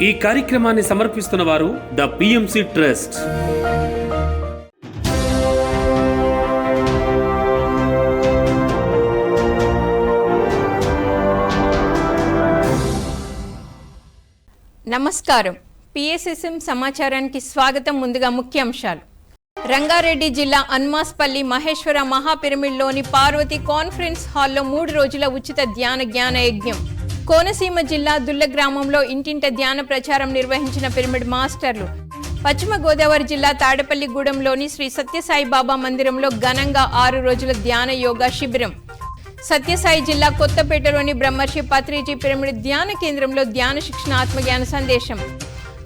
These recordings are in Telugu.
ఈ కార్యక్రమాన్ని సమర్పిస్తున్న వారు ద పిఎంసి ట్రస్ట్. నమస్కారం. పిఎస్ఎస్ఎం సమాచారానికి స్వాగతం. ముందుగా ముఖ్యాంశాలు. రంగారెడ్డి జిల్లా అన్మాస్పల్లి మహేశ్వర మహాపిరమిడ్లోని పార్వతి కాన్ఫరెన్స్ హాల్లో 3 రోజుల ఉచిత జ్ఞాన యజ్ఞం. కోనసీమ జిల్లా దుల్ల గ్రామంలో ఇంటింట ధ్యాన ప్రచారం నిర్వహించిన పిరమిడ్ మాస్టర్లు. పశ్చిమ గోదావరి జిల్లా తాడపల్లిగూడెంలోని శ్రీ సత్యసాయి బాబా మందిరంలో ఘనంగా 6 రోజుల ధ్యాన యోగా శిబిరం. సత్యసాయి జిల్లా కొత్తపేటలోని బ్రహ్మర్షి పత్రిజీ పిరమిడ్ ధ్యాన కేంద్రంలో ధ్యాన శిక్షణ ఆత్మజ్ఞాన సందేశం.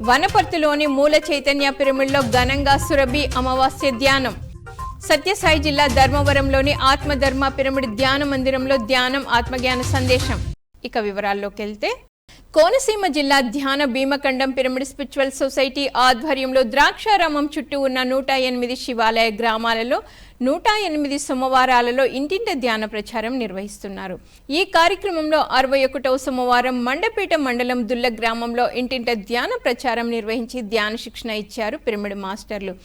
వనపర్తిలోని మూల చైతన్య పిరమిడ్లో ఘనంగా సురభి అమావాస్య ధ్యానం. సత్యసాయి జిల్లా ధర్మవరంలోని ఆత్మధర్మ పిరమిడ్ ధ్యాన మందిరంలో ధ్యానం ఆత్మజ్ఞాన సందేశం. ఇక వివరాల్లోకి వెళ్తే, కోనసీమ జిల్లా ధ్యాన భీమఖండం పిరమిడ్ స్పిరిచువల్ సొసైటీ ఆధ్వర్యంలో ద్రాక్షారామం చుట్టూ ఉన్న 108 శివాలయ గ్రామాలలో 108 సోమవారాలలో ఇంటింట ధ్యాన ప్రచారం నిర్వహిస్తున్నారు. ఈ కార్యక్రమంలో 61వ సోమవారం మండపేట మండలం దుల్ల గ్రామంలో ఇంటింట ధ్యాన ప్రచారం నిర్వహించి ధ్యాన శిక్షణ ఇచ్చారు పిరమిడ్ మాస్టర్లు.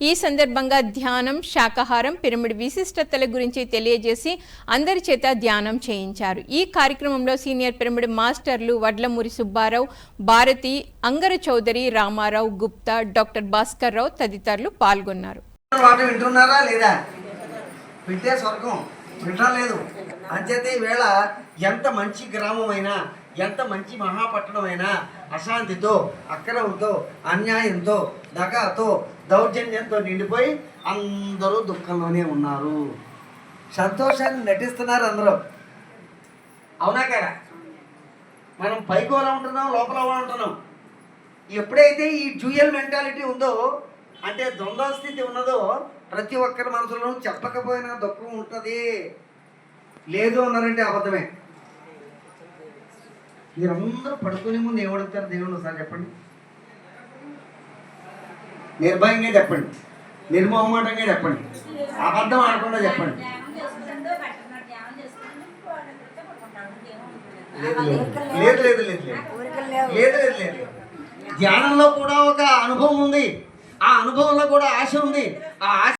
ఈ సందర్భంగా ధ్యానం, శాకాహారం, పిరమిడ్ విశిష్టతల గురించి తెలియజేసి అందరి చేత ధ్యానం చేయించారు. ఈ కార్యక్రమంలో సీనియర్ పిరమిడ్ మాస్టర్లు వడ్లమూరి సుబ్బారావు, భారతి, అంగర చౌదరి, రామారావు, గుప్తా, డాక్టర్ భాస్కర్ రావు తదితరులు పాల్గొన్నారు. వింటున్నారా లేదా? వింటే స్వర్గం, వినలేదు. అంచేతే ఈవేళ ఎంత మంచి గ్రామం అయినా, ఎంత మంచి మహాపట్టణం అయినా అశాంతితో, అక్రమంతో, అన్యాయంతో, దగాతో, దౌర్జన్యంతో నిండిపోయి అందరూ దుఃఖంలోనే ఉన్నారు. సంతోషాన్ని నటిస్తున్నారు అందరూ. అవునా కదా? మనం పైకి ఎలా ఉంటున్నాం, లోపల ఎలా ఉంటున్నాం. ఎప్పుడైతే ఈ డ్యూయల్ మెంటాలిటీ ఉందో, అంటే ద్వంద్వ స్థితి ఉన్నదో, ప్రతి ఒక్కరి మనసులో చెప్పకపోయినా దుఃఖం ఉంటుంది. లేదు అన్నారంటే అబద్ధమే. మీరందరూ పడుకునే ముందు ఏమడుగుతారు దేవుడు? ఒకసారి చెప్పండి. నిర్భయంగా చెప్పండి, నిర్మోహమాటంగా చెప్పండి, అబద్ధం ఆడకుండా చెప్పండి. లేదు లేదు లేదు లేదు లేదు లేదు లేదు. ధ్యానంలో కూడా ఒక అనుభవం ఉంది. ఆ అనుభవంలో కూడా ఆశ ఉంది. ఆ ఆశ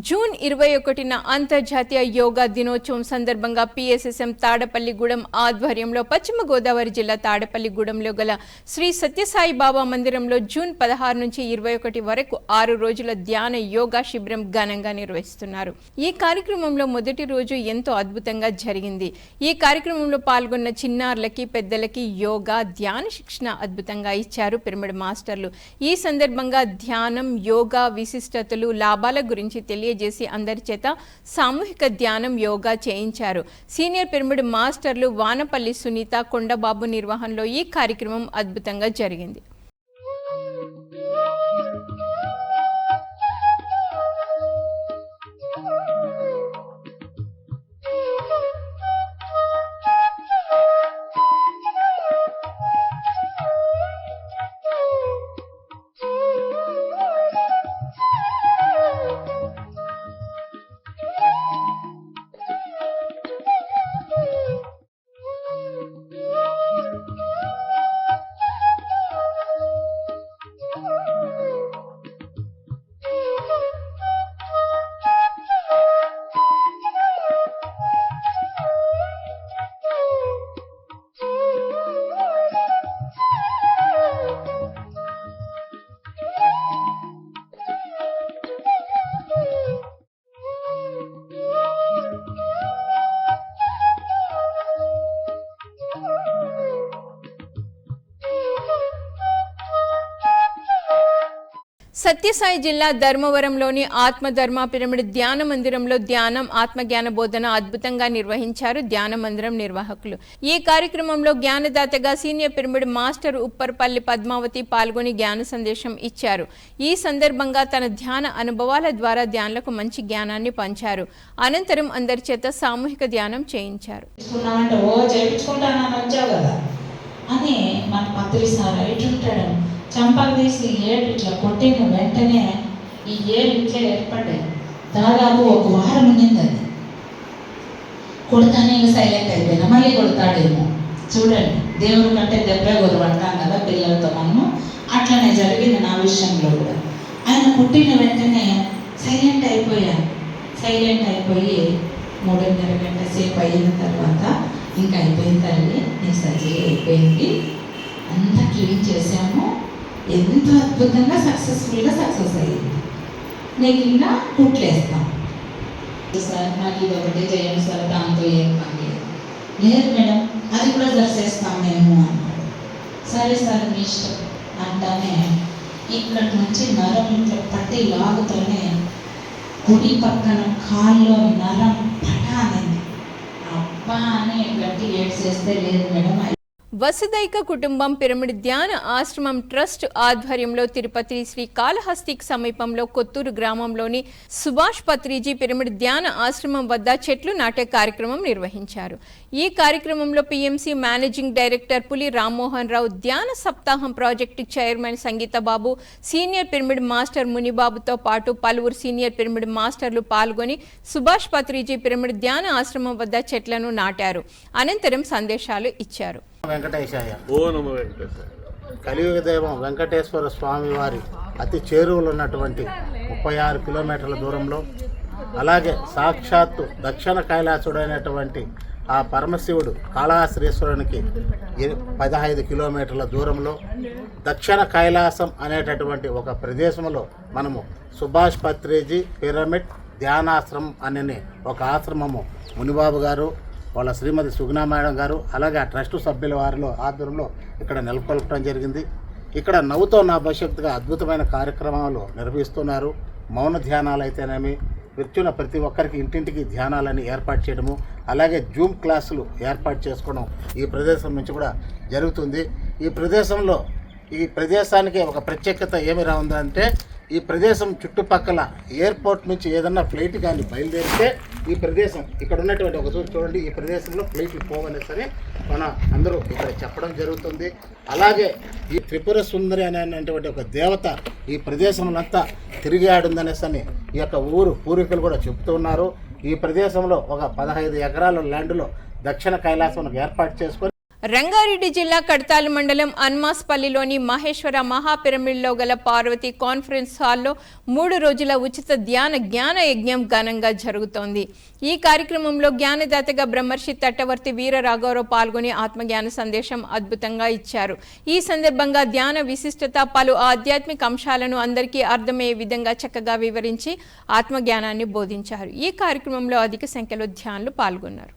జూన్ 21న అంతర్జాతీయ యోగా దినోత్సవం సందర్భంగా పిఎస్ఎస్ఎం తాడపల్లిగూడెం ఆధ్వర్యంలో పశ్చిమ గోదావరి జిల్లా తాడపల్లిగూడెంలో గల శ్రీ సత్యసాయి బాబా మందిరంలో జూన్ 16 నుంచి 21 వరకు 6 రోజుల ధ్యాన యోగా శిబిరం ఘనంగా నిర్వహిస్తున్నారు. ఈ కార్యక్రమంలో మొదటి రోజు ఎంతో అద్భుతంగా జరిగింది. ఈ కార్యక్రమంలో పాల్గొన్న చిన్నారులకి, పెద్దలకి యోగా, ధ్యాన శిక్షణ అద్భుతంగా ఇచ్చారు పిరమిడ్ మాస్టర్లు. ఈ సందర్భంగా ధ్యానం, యోగా విశిష్టతలు, లాభాల గురించి తెలియజేసి అందరి చేత సామూహిక ధ్యానం, యోగా చేయించారు. సీనియర్ పిరమిడ్ మాస్టర్లు వానపల్లి సునీత, కొండబాబు నిర్వహణలో ఈ కార్యక్రమం అద్భుతంగా జరిగింది. సత్యసాయి జిల్లా ధర్మవరంలోని ఆత్మధర్మ పిరమిడ్ ధ్యాన మందిరంలో ధ్యానం, ఆత్మజ్ఞాన బోధన అద్భుతంగా నిర్వహించారు ధ్యాన మందిరం నిర్వాహకులు. ఈ కార్యక్రమంలో జ్ఞానదాతగా senior pyramid master Upparpalli Padmavati పాల్గొని జ్ఞాన సందేశం ఇచ్చారు. ఈ సందర్భంగా తన ధ్యాన అనుభవాల ద్వారా ధ్యానులకు మంచి జ్ఞానాన్ని పంచారు. అనంతరం అందరి చేత సామూహిక ధ్యానం చేయించారు. అని మన మంత్రి సార్ ఎట్లుంటాడు, చంపలు తీసి ఏడు ఇట్లా కొట్టిన వెంటనే ఈ ఏడు ఇట్లా ఏర్పడ్డాయి. దాదాపు 1 వారం ఉండింది. అది కొడతానే సైలెంట్ అయిపోయినా మళ్ళీ కొడతాడేమో. చూడండి, దేవుడి కంటే దెబ్బే గురు అంటాం కదా పిల్లలతో మనము. అట్లనే జరిగింది నా విషయంలో కూడా. ఆయన పుట్టిన వెంటనే సైలెంట్ అయిపోయాను. సైలెంట్ అయిపోయి 3.5 గంటల సేపు అయిన తర్వాత ఇంకా అయిపోయింది తల్లి, నీ సర్జరీ అయిపోయింది, అంతా క్లీన్ చేశాము, ఎంతో అద్భుతంగా సక్సెస్ అయ్యింది, నీకు ఇంకా కుట్లేస్తాం సార్, నాకు ఇది ఒకటే చేయండి సార్, దాంతో ఏం పని లేదు మేడం, అది కూడా చేస్తాం మేము అన్నాడు. సరే సార్ మీ ఇష్టం అంటానే ఇక్కడి నుంచి నరం ఇట్లా పట్టి లాగుతూనే కుడి పక్కన కాల్లో నరం పటానింది. అబ్బా అని గట్టి ఏడ్చేస్తే లేదు మేడం. వసుదైక కుటుంబం పిరమిడ్ ధ్యాన ఆశ్రమం ట్రస్ట్ ఆధ్వర్యంలో తిరుపతి శ్రీ కాళహస్తికి సమీపంలో కొత్తూరు గ్రామంలోని సుభాష్ పత్రిజీ పిరమిడ్ ధ్యాన ఆశ్రమం వద్ద చెట్లు నాటే కార్యక్రమం నిర్వహించారు. ఈ కార్యక్రమంలో పిఎంసి మేనేజింగ్ డైరెక్టర్ పులి రామ్మోహన్ రావు, ధ్యాన సప్తాహం project chairman Sangeetababu, senior pyramid master మునిబాబుతో పాటు పలువురు సీనియర్ పిరమిడ్ మాస్టర్లు పాల్గొని సుభాష్ పత్రిజీ పిరమిడ్ ధ్యాన ఆశ్రమం వద్ద చెట్లను నాటారు. అనంతరం సందేశాలు ఇచ్చారు. వెంకటేశాయ. ఓ నమో వెంకటేశాయ. కలియుగ దైవం వెంకటేశ్వర స్వామి వారి అతి చేరువలో ఉన్నటువంటి 36 కిలోమీటర్ల దూరంలో, అలాగే సాక్షాత్తు దక్షిణ కైలాసుడైనటువంటి ఆ పరమశివుడు కాళహస్త్రీశ్వరునికి 15 కిలోమీటర్ల దూరంలో దక్షిణ కైలాసం అనేటటువంటి ఒక ప్రదేశంలో మనము సుభాష్ పత్రిజీ పిరమిడ్ ధ్యానాశ్రమం అనే ఒక ఆశ్రమము మునిబాబు గారు, వాళ్ళ శ్రీమతి సుగుణా మేడం గారు, అలాగే ఆ ట్రస్ట్ సభ్యుల వారిలో ఆధ్వర్యంలో ఇక్కడ నెలకొల్పడం జరిగింది. ఇక్కడ నవ్వుతో నా భవిష్యత్తుగా అద్భుతమైన కార్యక్రమాలు నిర్వహిస్తున్నారు. మౌన ధ్యానాలు అయితేనేమి, వచ్చిన ప్రతి ఒక్కరికి ఇంటింటికి ధ్యానాలని ఏర్పాటు చేయడము, అలాగే జూమ్ క్లాసులు ఏర్పాటు చేసుకోవడం ఈ ప్రదేశం నుంచి కూడా జరుగుతుంది. ఈ ప్రదేశానికి ఒక ప్రత్యేకత ఏమి ఉందంటే, ఈ ప్రదేశం చుట్టుపక్కల ఎయిర్పోర్ట్ నుంచి ఏదన్నా ఫ్లైట్ కానీ బయలుదేరితే ఈ ప్రదేశం ఇక్కడ ఉన్నటువంటి ఒక చోటు చూడండి, ఈ ప్రదేశంలో ఫ్లైట్లు పోవనే సరే మన అందరూ ఇక్కడ చెప్పడం జరుగుతుంది. అలాగే ఈ త్రిపుర సుందరి అనేటువంటి ఒక దేవత ఈ ప్రదేశంలో అంతా తిరిగి ఆడుందనేసని ఈ యొక్క పూర్వీకులు కూడా చెబుతున్నారు. ఈ ప్రదేశంలో ఒక 15 ఎకరాల ల్యాండ్లో దక్షిణ కైలాసం ఏర్పాటు చేసుకొని రంగారెడ్డి జిల్లా కడతాల్ మండలం అన్మాస్పల్లిలోని మహేశ్వర మహాపిరమిడ్లో గల పార్వతి కాన్ఫరెన్స్ హాల్లో 3 రోజుల ఉచిత జ్ఞాన యజ్ఞం ఘనంగా జరుగుతోంది. ఈ కార్యక్రమంలో జ్ఞానదాతగా బ్రహ్మర్షి తట్టవర్తి వీర రాఘవరావు పాల్గొని ఆత్మజ్ఞాన సందేశం అద్భుతంగా ఇచ్చారు. ఈ సందర్భంగా ధ్యాన విశిష్టత, పలు ఆధ్యాత్మిక అంశాలను అందరికీ అర్థమయ్యే విధంగా చక్కగా వివరించి ఆత్మజ్ఞానాన్ని బోధించారు. ఈ కార్యక్రమంలో అధిక సంఖ్యలో ధ్యానులు పాల్గొన్నారు.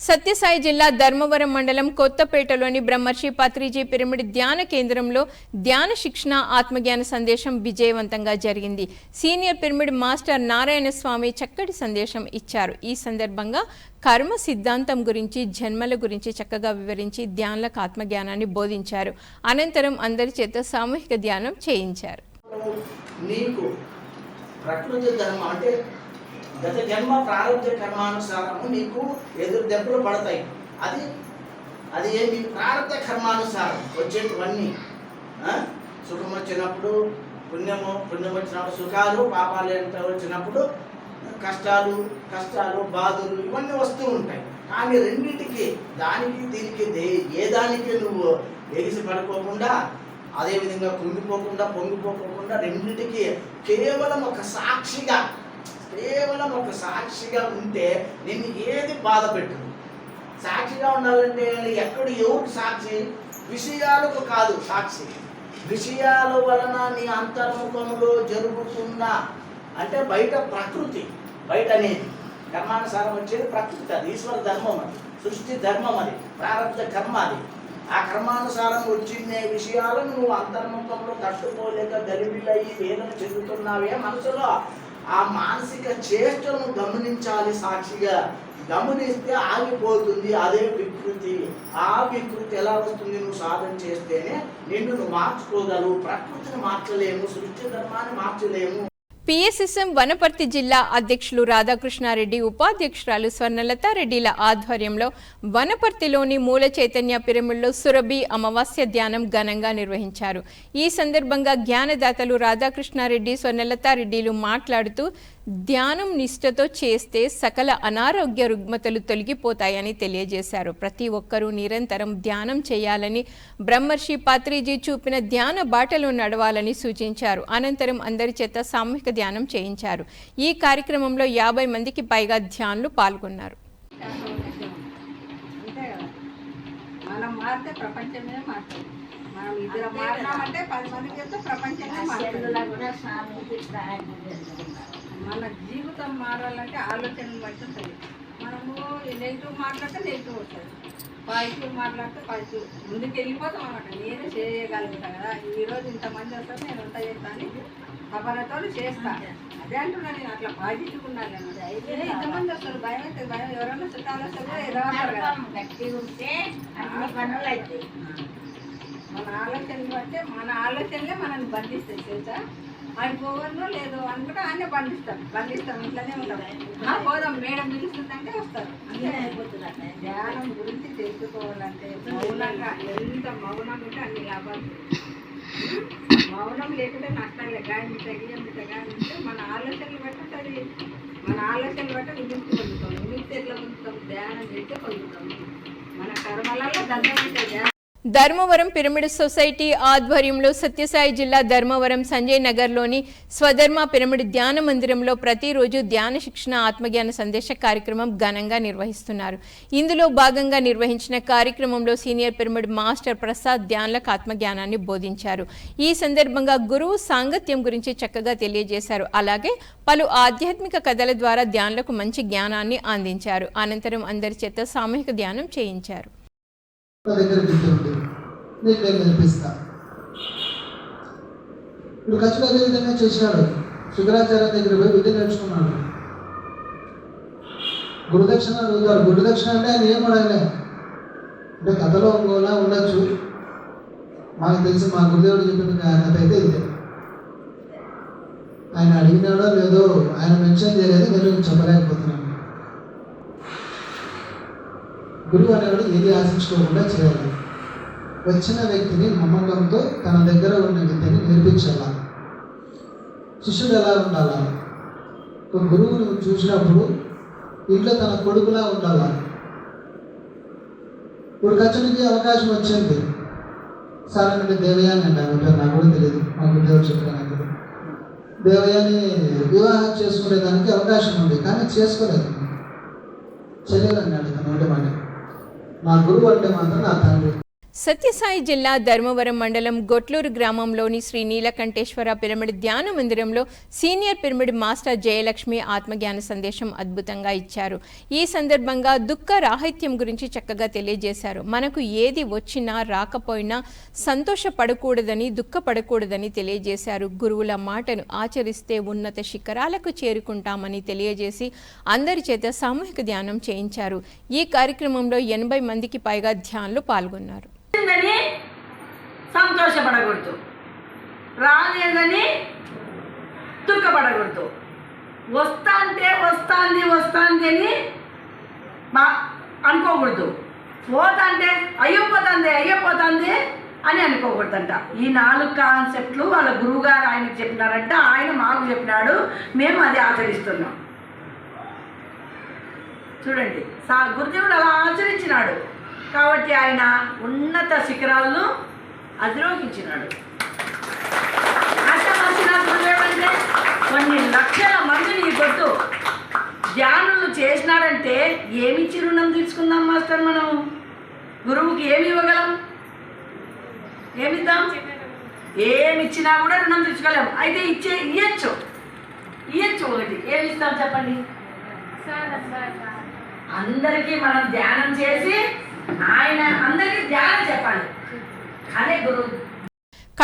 సత్యసాయి జిల్లా ధర్మవరం మండలం కొత్తపేటలోని బ్రహ్మర్షి పత్రిజీ పిరమిడ్ ధ్యాన కేంద్రంలో ధ్యాన శిక్షణ ఆత్మజ్ఞాన సందేశం విజయవంతంగా జరిగింది. సీనియర్ పిరమిడ్ మాస్టర్ నారాయణ స్వామి చక్కటి సందేశం ఇచ్చారు. ఈ సందర్భంగా కర్మ సిద్ధాంతం గురించి, జన్మల గురించి చక్కగా వివరించి ధ్యానులకు ఆత్మజ్ఞానాన్ని బోధించారు. అనంతరం అందరి చేత సామూహిక ధ్యానం చేయించారు. గత జన్మ ప్రారంభ కర్మానుసారము నీకు ఎదురు దెబ్బలు పడతాయి. అది మీ ప్రారంభ కర్మానుసారం వచ్చేటివన్నీ. సుఖం వచ్చినప్పుడు పుణ్యం వచ్చినప్పుడు సుఖాలు, పాపాలు వచ్చినప్పుడు కష్టాలు బాధలు ఇవన్నీ వస్తూ ఉంటాయి. కానీ రెండింటికి, దానికి దీనికి ఏ దానికి నువ్వు ఎగిసి పడుకోకుండా, అదేవిధంగా పొంగిపోకుండా రెండింటికి కేవలం ఒక సాక్షిగా ఉంటే నిన్ను ఏది బాధ పెట్టదు. సాక్షిగా ఉండాలంటే ఎవరికి సాక్షి? విషయాలకు కాదు సాక్షి. విషయాల వలన నీ అంతర్ముఖంలో జరుగుతున్న అంటే బయట ప్రకృతి, బయట అనేది కర్మానుసారం వచ్చేది ప్రకృతి, అది ఈశ్వర ధర్మం, అది సృష్టి ధర్మం, అది ప్రారంభ కర్మ. అది ఆ కర్మానుసారం వచ్చిన విషయాలను నువ్వు అంతర్ముఖంలో తట్టుకోలేక గలిబిలయ్యి వేదన చెందుతున్నావే మనసులో, ఆ మానసిక చేష్టను గమనించాలి సాక్షిగా. గమనిస్తే ఆగిపోతుంది అదే వికృతి. ఆ వికృతి ఎలా వస్తుంది? నువ్వు సాధన చేస్తేనే నిన్ను నువ్వు మార్చుకోగలవు. ప్రకృతిని మార్చలేము, సృష్టి ధర్మాన్ని మార్చలేము. పిఎస్ఎస్ఎం వనపర్తి జిల్లా అధ్యక్షులు రాధాకృష్ణారెడ్డి, ఉపాధ్యక్షురాలు స్వర్ణలతారెడ్డిల ఆధ్వర్యంలో వనపర్తిలోని మూల చైతన్య పిరమిడ్లో సురభి అమావాస్య ధ్యానం ఘనంగా నిర్వహించారు. ఈ సందర్భంగా జ్ఞానదాతలు రాధాకృష్ణారెడ్డి, స్వర్ణలతారెడ్డిలు మాట్లాడుతూ ధ్యానం నిష్ఠతో చేస్తే సకల అనారోగ్య రుగ్మతలు తొలగిపోతాయని తెలియజేశారు. ప్రతి ఒక్కరూ నిరంతరం ధ్యానం చేయాలని, బ్రహ్మర్షి పత్రిజీ చూపిన ధ్యాన బాటలో నడవాలని సూచించారు. అనంతరం అందరి చేత సామూహిక ధ్యానం చేయించారు. ఈ కార్యక్రమంలో 50 మందికి పైగా ధ్యానులు పాల్గొన్నారు. మనం మారితే ప్రపంచమే మారుతుంది. మనం ఇద్దరు మారినామంటే 10 మందికి చెప్తే ప్రపంచమే మారుతుంది. మన జీవితం మారాలంటే ఆలోచనలు బట్టి ఉంటుంది. మనము నెగిటివ్ మాట్లాడితే నెగిటివ్ వస్తుంది, పాజిటివ్ మాట్లాడితే పాజిటివ్. ముందుకు వెళ్ళిపోతాం అన్నమాట. నేను చేయగలుగుతాను కదా, ఈరోజు ఇంతమంది వస్తారు, నేను అంతా చేస్తాను, తపనతో చేస్తాను. అదే అంటున్నా నేను. అట్లా పాజిటివ్ ఉండాలి అన్నమాట. అయితే ఇంతమంది వస్తారు, భయం అయితే భయం. ఎవరైనా చుట్టాలు వస్తారు ఎదగలుగుతారు కదా. మన ఆలోచనలు బట్టే, మన ఆలోచనలే మనల్ని బంధిస్తాయి తెలుసా. ఆడిపోవన్నో లేదు అనుకుంటే ఆయనే బంధిస్తాం ఇంట్లోనే ఉంటాం. పోదాం మేడం పిలుస్తుందంటే వస్తారు. ధ్యానం గురించి తెలుసుకోవాలంటే మౌనంగా, ఎంత మౌనం ఉంటే అన్ని లాభాలు. మౌనం లేకుంటే నష్టాలే. గాయంటే మన ఆలోచనలు బట్టి మన ఆలోచనలు బట్టి విముక్తి పొందుతాం. విముక్తి ఎట్లా పొందుతాం? ధ్యానం చేస్తే పొందుతాం. మన కర్మలలో దండం ఉంటాయి. ధర్మవరం పిరమిడ్ సొసైటీ ఆధ్వర్యంలో సత్యసాయి జిల్లా ధర్మవరం సంజయ్ నగర్లోని స్వధర్మ పిరమిడ్ ధ్యాన మందిరంలో ప్రతిరోజు ధ్యాన శిక్షణ ఆత్మజ్ఞాన సందేశ కార్యక్రమం ఘనంగా నిర్వహిస్తున్నారు. ఇందులో భాగంగా నిర్వహించిన కార్యక్రమంలో సీనియర్ పిరమిడ్ మాస్టర్ ప్రసాద్ ధ్యానులకు ఆత్మజ్ఞానాన్ని బోధించారు. ఈ సందర్భంగా గురువు సాంగత్యం గురించి చక్కగా తెలియజేశారు. అలాగే పలు ఆధ్యాత్మిక కథల ద్వారా ధ్యానులకు మంచి జ్ఞానాన్ని అందించారు. అనంతరం అందరి చేత సామూహిక ధ్యానం చేయించారు. దగ్గర కూర్చోండి, నీకు నేను నేర్పిస్తా. ఇప్పుడు ఖచ్చితంగా అదే విధంగా చేశాడు. శుక్రాచార్య దగ్గర పోయి విద్య నేర్చుకున్నాడు. గురుదక్షిణ అడుగుతాడు. గురుదక్షిణ అంటే ఆయన ఏం అడగలే. అంటే కథలో ఇంకోలా ఉండొచ్చు, మాకు తెలిసి మా గురుదేవుడు చెప్పిన కథ అయితే ఇదే. ఆయన అడిగినాడో లేదో ఆయన మెన్షన్ చేయలేదు, నేను చెప్పలేకపోతున్నాను. గురువు అనేవాడు ఏది ఆశించుకోకుండా చేయాలి. వచ్చిన వ్యక్తిని నమ్మకంతో తన దగ్గర ఉన్న విద్యని నేర్పించాలా. శిష్యుడు ఎలా ఉండాలా? ఒక గురువును చూసినప్పుడు ఇంట్లో తన కొడుకులా ఉండాలా. ఇప్పుడు ఖర్చునికి అవకాశం వచ్చింది. సాధారణ దేవయాని అంటారు, నాకు కూడా తెలియదు, మా గురుదేవుడు చెప్పిన దేవయాని వివాహం చేసుకునేదానికి అవకాశం ఉంది, కానీ చేసుకోలేదు. చెల్లెలన్నాడు తన ఒకటి మాట. నా గురువు అంటే మాత్రం నా తండ్రి. సత్యసాయి జిల్లా ధర్మవరం మండలం గొట్లూరు గ్రామంలోని శ్రీ నీలకంఠేశ్వర పిరమిడ్ ధ్యాన మందిరంలో సీనియర్ పిరమిడ్ మాస్టర్ జయలక్ష్మి ఆత్మజ్ఞాన సందేశం అద్భుతంగా ఇచ్చారు. ఈ సందర్భంగా దుఃఖ రాహిత్యం గురించి చక్కగా తెలియజేశారు. మనకు ఏది వచ్చినా రాకపోయినా సంతోషపడకూడదని, దుఃఖపడకూడదని తెలియజేశారు. గురువుల మాటను ఆచరిస్తే ఉన్నత శిఖరాలకు చేరుకుంటామని తెలియజేసి అందరి చేత సామూహిక ధ్యానం చేయించారు. ఈ కార్యక్రమంలో 80 మందికి పైగా ధ్యానులు పాల్గొన్నారు. సంతోషపడకూడదు, రాలేదని దుఃఖపడకూడదు. వస్తాంది అని అనుకోకూడదు. పోతాంటే అయ్యపోతుంది అని అనుకోకూడదంట. ఈ 4 కాన్సెప్ట్లు వాళ్ళ గురువుగారు ఆయనకు చెప్పినారంట, ఆయన మాకు చెప్పినాడు, మేము అది ఆచరిస్తున్నాం. చూడండి, గురుదేవుడు అలా ఆచరించినాడు కాబట్టి ఆయన ఉన్నత శిఖరాలను అధిరోహించినాడు. గురుదేవుడంటే కొన్ని లక్షల మందిని కొట్టు ధ్యానులు చేసినాడంటే ఏమిచ్చి రుణం తీసుకుందాం మాస్టర్? మనం గురువుకి ఏమి ఇవ్వగలం? ఏమిద్దాం? ఏమిచ్చినా కూడా రుణం తీసుకోలేము. అయితే ఇయ్యచ్చు ఒకటి. ఏమి ఇస్తాం చెప్పండి? అందరికీ మనం ధ్యానం చేసి ఆయన అందరికీ ధ్యానం చెప్పాలి. అదే గురువు.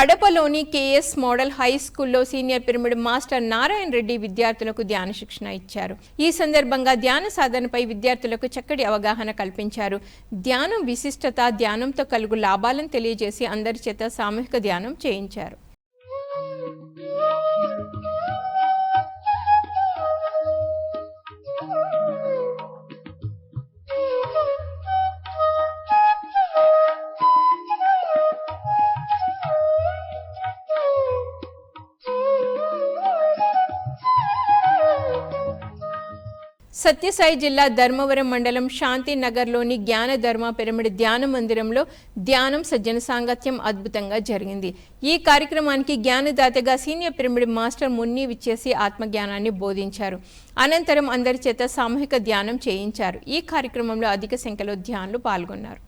కడపలోని కేఎస్ మోడల్ హై స్కూల్లో senior pyramid master Narayana Reddy విద్యార్థులకు ధ్యాన శిక్షణ ఇచ్చారు. ఈ సందర్భంగా ధ్యాన సాధనపై విద్యార్థులకు చక్కటి అవగాహన కల్పించారు. ధ్యానం విశిష్టత, ధ్యానంతో కలుగు లాభాలను తెలియజేసి అందరి చేత సామూహిక ధ్యానం చేయించారు. సత్యసాయి జిల్లా ధర్మవరం మండలం శాంతినగర్లోని జ్ఞాన ధర్మ పిరమిడ్ ధ్యాన మందిరంలో ధ్యానం సజ్జన సాంగత్యం అద్భుతంగా జరిగింది. ఈ కార్యక్రమానికి జ్ఞానదాతగా సీనియర్ పిరమిడ్ మాస్టర్ మున్ని విచ్చేసి ఆత్మజ్ఞానాన్ని బోధించారు. అనంతరం అందరి చేత సామూహిక ధ్యానం చేయించారు. ఈ కార్యక్రమంలో అధిక సంఖ్యలో ధ్యానులు పాల్గొన్నారు.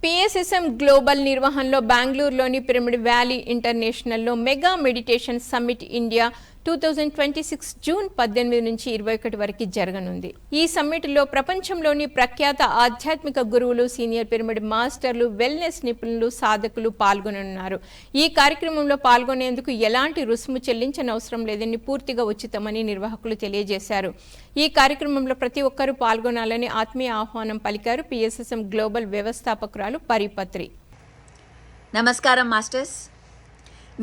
పిఎస్ఎస్ఎం గ్లోబల్ నిర్వహణలో బెంగళూరులోని పిరమిడ్ వ్యాలీ ఇంటర్నేషనల్లో mega meditation summit India 2026 June 18 నుంచి 21 వరకు జరగనుంది. ఈ సమ్మిట్లో ప్రపంచంలోని ప్రఖ్యాత ఆధ్యాత్మిక గురువులు, సీనియర్ పిరమిడ్ మాస్టర్లు, వెల్నెస్ నిపుణులు, సాధకులు పాల్గొననున్నారు. ఈ కార్యక్రమంలో పాల్గొనేందుకు ఎలాంటి రుసుము చెల్లించనవసరం లేదని, పూర్తిగా ఉచితమని నిర్వాహకులు తెలియజేశారు. ఈ కార్యక్రమంలో ప్రతి ఒక్కరూ పాల్గొనాలని ఆత్మీయ ఆహ్వానం పలికారు పిఎస్ఎస్ఎం గ్లోబల్ వ్యవస్థాపకురాలు పరిపత్రి. నమస్కారం మాస్టర్స్,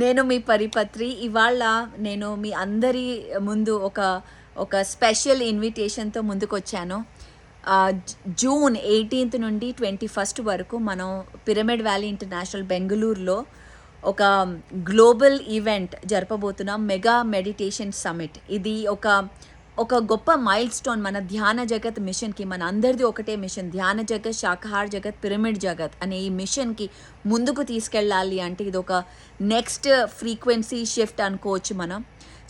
నేను మీ పరిపత్రి. ఇవాళ నేను మీ అందరి ముందు ఒక స్పెషల్ ఇన్విటేషన్తో ముందుకు వచ్చాను. జూన్ 18 నుండి 21 వరకు మనం పిరమిడ్ వ్యాలీ ఇంటర్నేషనల్ బెంగళూరులో ఒక గ్లోబల్ ఈవెంట్ జరపబోతున్నాం, మెగా మెడిటేషన్ సమ్మిట్. ఇది ఒక గొప్ప మైల్ స్టోన్ మన ధ్యాన జగత్ మిషన్కి. మన అందరిది ఒకటే మిషన్, ధ్యాన జగత్, శాకాహార జగత్, పిరమిడ్ జగత్ అనే ఈ మిషన్కి ముందుకు తీసుకెళ్ళాలి అంటే ఇది ఒక నెక్స్ట్ ఫ్రీక్వెన్సీ షిఫ్ట్ అనుకోవచ్చు మనం.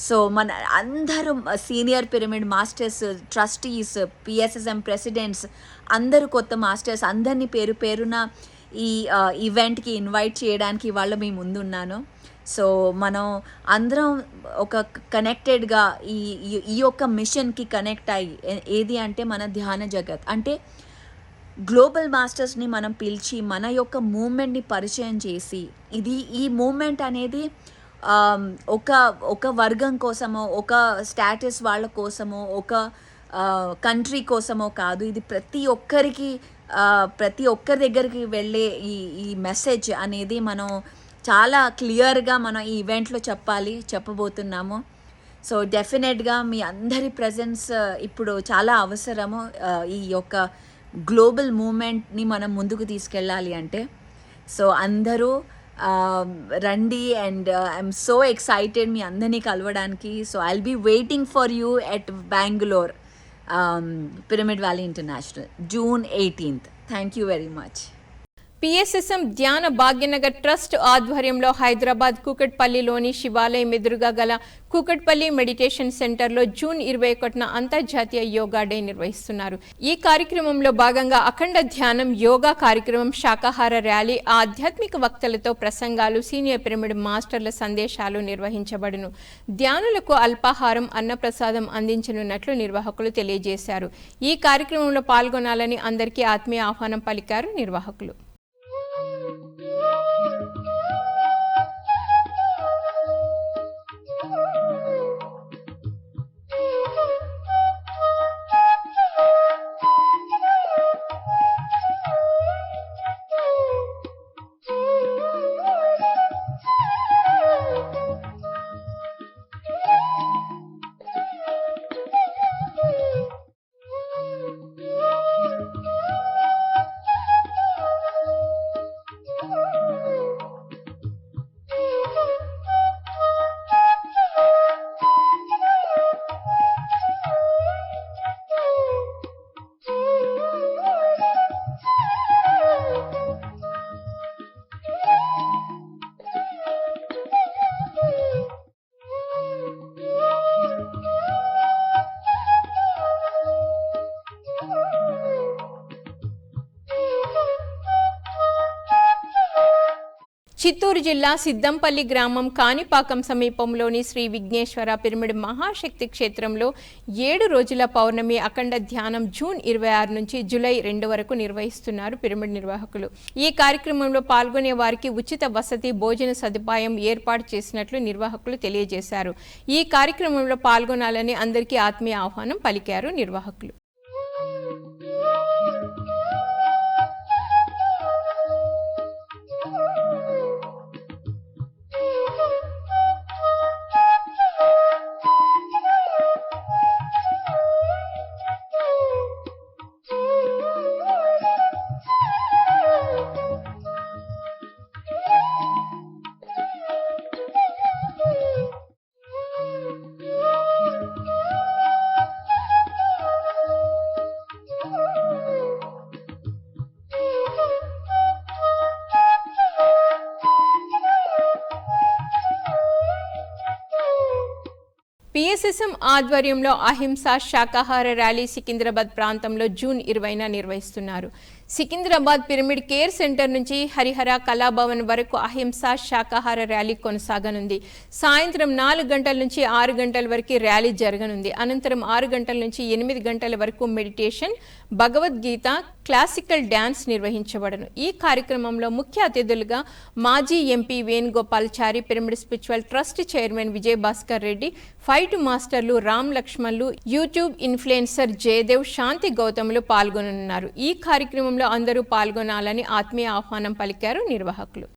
సో మన అందరూ senior pyramid masters, trustees, PSSM presidents, అందరూ కొత్త మాస్టర్స్ అందరినీ పేరు పేరున ఈ ఈవెంట్కి ఇన్వైట్ చేయడానికి ఇవాళ మీ ముందున్నాను. సో మనం అందరం ఒక కనెక్టెడ్గా ఈ యొక్క మిషన్కి కనెక్ట్ అయ్యి, ఏది అంటే మన ధ్యాన జగత్ అంటే గ్లోబల్ మాస్టర్స్ని మనం పిలిచి మన యొక్క మూమెంట్ని పరిచయం చేసి, ఈ మూమెంట్ అనేది ఒక వర్గం కోసమో, ఒక స్టాటస్ వాళ్ళ కోసమో, ఒక కంట్రీ కోసమో కాదు. ఇది ప్రతి ఒక్కరి దగ్గరికి వెళ్ళే ఈ మెసేజ్ అనేది మనం చాలా క్లియర్గా మనం ఈ ఈవెంట్లో చెప్పబోతున్నాము. సో డెఫినెట్గా మీ అందరి ప్రజెన్స్ ఇప్పుడు చాలా అవసరము ఈ యొక్క గ్లోబల్ మూమెంట్ని మనం ముందుకు తీసుకెళ్ళాలి అంటే. సో అందరూ రండి, అండ్ ఐఎమ్ సో ఎక్సైటెడ్ మీ అందరినీ కలవడానికి. So I'll be waiting for you at Bengaluru pyramid valley international June 18th. Thank you very much. PSSM Dhyana Bhagyanagar trust ఆధ్వర్యంలో హైదరాబాద్ కూకట్పల్లిలోని శివాలయం ఎదురుగా గల కూకట్పల్లి మెడిటేషన్ సెంటర్లో జూన్ 21న అంతర్జాతీయ యోగా డే నిర్వహిస్తున్నారు. ఈ కార్యక్రమంలో భాగంగా అఖండ ధ్యానం, యోగా కార్యక్రమం, శాకాహార ర్యాలీ, ఆధ్యాత్మిక వక్తలతో ప్రసంగాలు, సీనియర్ పిరమిడ్ మాస్టర్ల సందేశాలు నిర్వహించబడును. ధ్యానులకు అల్పాహారం, అన్నప్రసాదం అందించనున్నట్లు నిర్వాహకులు తెలియజేశారు. ఈ కార్యక్రమంలో పాల్గొనాలని అందరికీ ఆత్మీయ ఆహ్వానం పలికారు నిర్వాహకులు. చిత్తూరు జిల్లా సిద్దంపల్లి గ్రామం కాణిపాకం సమీపంలోని శ్రీ విఘ్నేశ్వర పిరమిడ్ మహాశక్తి క్షేత్రంలో 7 రోజుల పౌర్ణమి అఖండ ధ్యానం జూన్ 26 నుంచి జూలై 2 వరకు నిర్వహిస్తున్నారు పిరమిడ్ నిర్వాహకులు. ఈ కార్యక్రమంలో పాల్గొనే వారికి ఉచిత వసతి భోజన సదుపాయం ఏర్పాటు చేసినట్లు నిర్వాహకులు తెలియజేశారు. ఈ కార్యక్రమంలో పాల్గొనాలని అందరికీ ఆత్మీయ ఆహ్వానం పలికారు నిర్వాహకులు. పిఎస్ఎస్ఎం ఆధ్వర్యంలో అహింసా శాకాహార ర్యాలీ సికింద్రాబాద్ ప్రాంతంలో జూన్ 20న నిర్వహిస్తున్నారు. సికింద్రాబాద్ పిరమిడ్ కేర్ సెంటర్ నుంచి హరిహర కళాభవన్ వరకు అహింసా శాకాహార ర్యాలీ కొనసాగనుంది. సాయంత్రం 4 గంటల నుంచి 6 గంటల వరకు ర్యాలీ జరగనుంది. అనంతరం 6 గంటల నుంచి 8 గంటల వరకు మెడిటేషన్, భగవద్గీత, క్లాసికల్ డ్యాన్స్ నిర్వహించబడను. ఈ కార్యక్రమంలో ముఖ్య అతిథులుగా మాజీ MP Venugopalachari, pyramid spiritual trust chairman Vijayabhaskar Reddy, fight మాస్టర్లు రామ్ లక్ష్మణ్లు, యూట్యూబ్ ఇన్ఫ్లుయెన్సర్ జయదేవ్, శాంతి గౌతమ్లు పాల్గొననున్నారు. ఈ కార్యక్రమంలో అందరూ పాల్గొనాలని ఆత్మీయ ఆహ్వానం పలికారు నిర్వాహకులు.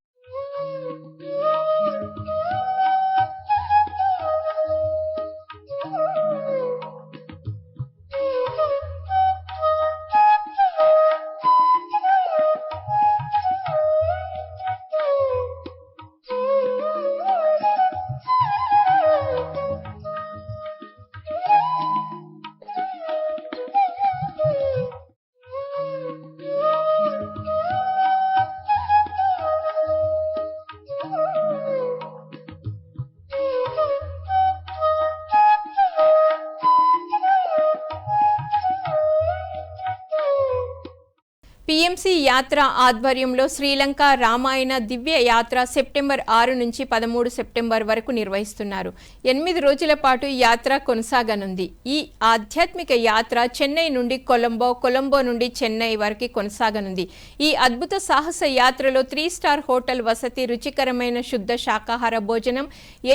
పిఎంసి యాత్ర ఆధ్వర్యంలో శ్రీలంక రామాయణ దివ్య యాత్ర సెప్టెంబర్ 6 నుంచి 13 సెప్టెంబర్ వరకు నిర్వహిస్తున్నారు. 8 రోజుల పాటు యాత్ర కొనసాగనుంది. ఈ ఆధ్యాత్మిక యాత్ర చెన్నై నుండి కొలంబో, కొలంబో నుండి చెన్నై వరకు కొనసాగనుంది. ఈ అద్భుత సాహస యాత్రలో 3 స్టార్ హోటల్ వసతి, రుచికరమైన శుద్ధ శాకాహార భోజనం,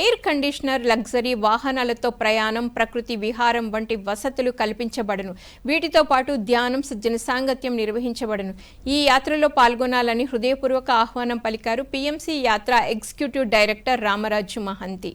ఎయిర్ కండిషనర్, లగ్జరీ వాహనాలతో ప్రయాణం, ప్రకృతి విహారం వంటి వసతులు కల్పించబడను. వీటితో పాటు ధ్యానం, సజ్జన సాంగత్యం నిర్వహించబడను. ఈ యాత్రలో పాల్గొనాలని హృదయపూర్వక ఆహ్వానం పలికారు పిఎంసి యాత్ర ఎగ్జిక్యూటివ్ డైరెక్టర్ రామరాజు మహంతి.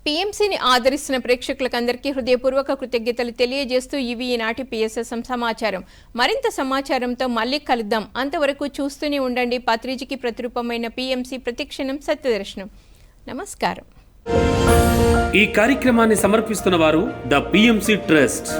పిఎంసిని ఆదరిస్తున్న ప్రేక్షకులకందరికీ హృదయపూర్వక కృతజ్ఞతలు తెలియజేస్తూ ఇవి ఈనాటి పిఎస్ఎస్ఎం సమాచారం. మరింత సమాచారంతో మళ్ళీ కలుద్దాం. అంతవరకు చూస్తూనే ఉండండి పత్రిజకి ప్రతిరూపమైన పిఎంసి, ప్రతిక్షణం సత్యదర్శనం. నమస్కారం. ఈ కార్యక్రమాన్ని సమర్పిస్తున్న వారు ద పిఎంసి ట్రస్ట్.